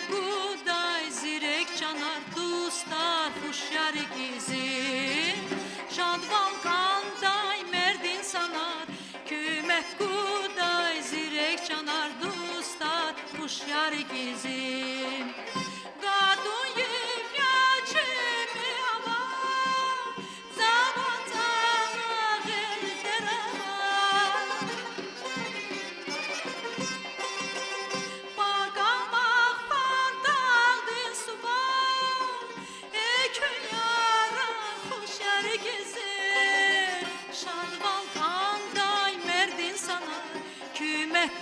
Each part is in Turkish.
kuday zirek canar dostlar huşyar gizi şad balkanday merdin sanar küme kuday zirek canar dostlar huşyar gizi gadun yifyaçimi hava zaman sana gilderava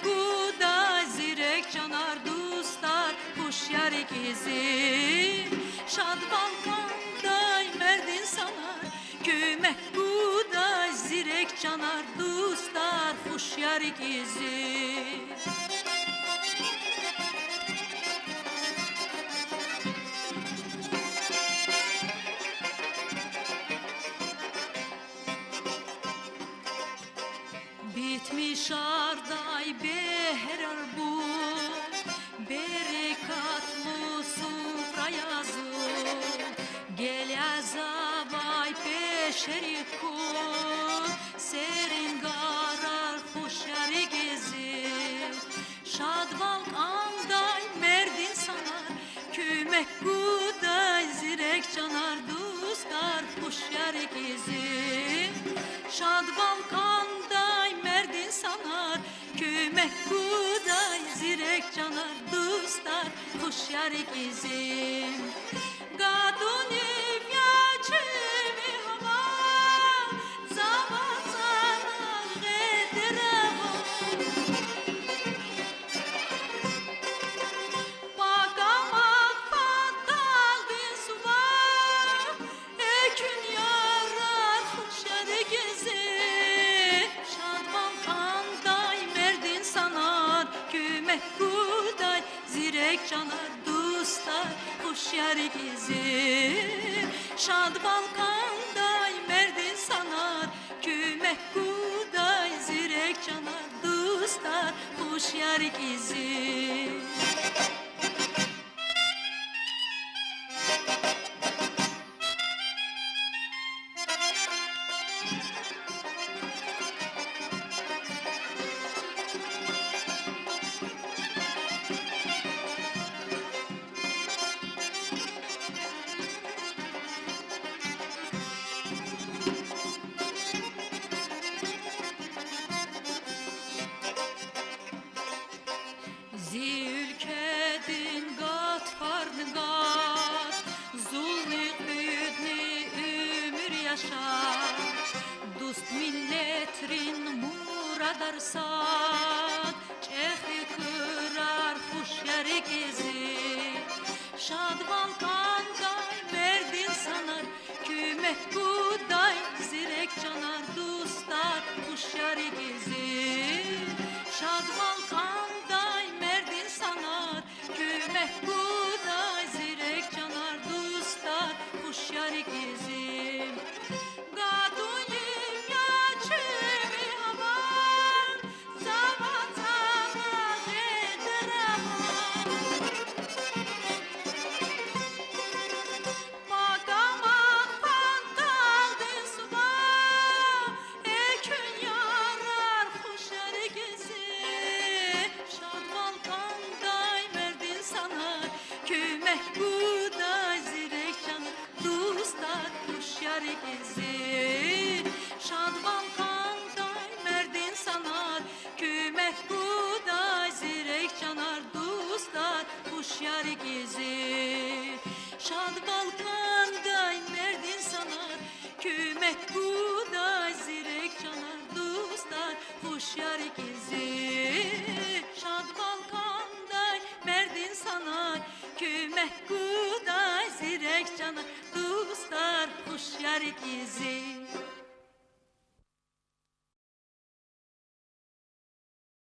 Kuda zirek canar dostlar huşyar gizi şad balkanday merdin sanar küme kuda zirek canar dostlar huşyar gizi bitmiş arday behrer bu berekatlı sufra yazı gel yazabay peşeri kun serin garar huşyar gezi şad balkanday merdin sanar kümek kuday zirek canar dostlar huşyar gezi şad balkanday merdin sanar kümek kuday zirek canar dostlar huşyar gizim gadun yifyaçimi hava zaman sana gederava bakamak fatal bir suva ekün yarar huşyar gizim kuday zirek canar dostlar huşyar gizi şad balkanday merdin sanar kümek kuday zirek canar dostlar huşyar gizi Ülkedin gatfarını gat zulmü üdni ömür yaşar dost milletrin muradarsan çehi kırar huşyar gezi şad balkanday merdin sanar kümek kuday zirek canar dostlar huşyar gezi şad balkanday merdin sanar kümek kuday zirek canar dostlar huşyar gizim gadun yifyaçimi hava zaman sana gederava bakamak fantal bir suva ekün yarar huşyar gizi şad balkanday merdin sanar kümek kuday zirek canar dostlar huşyar gezi şad balkanday merdin sanar kümek kuday zirek canar dostlar huşyar gezi şad balkanday merdin sanar kümek kuday zirek canar dostlar huşyar gezi şad balkanday merdin sanar kümek kuday zirek canar dostlar huşyar gizi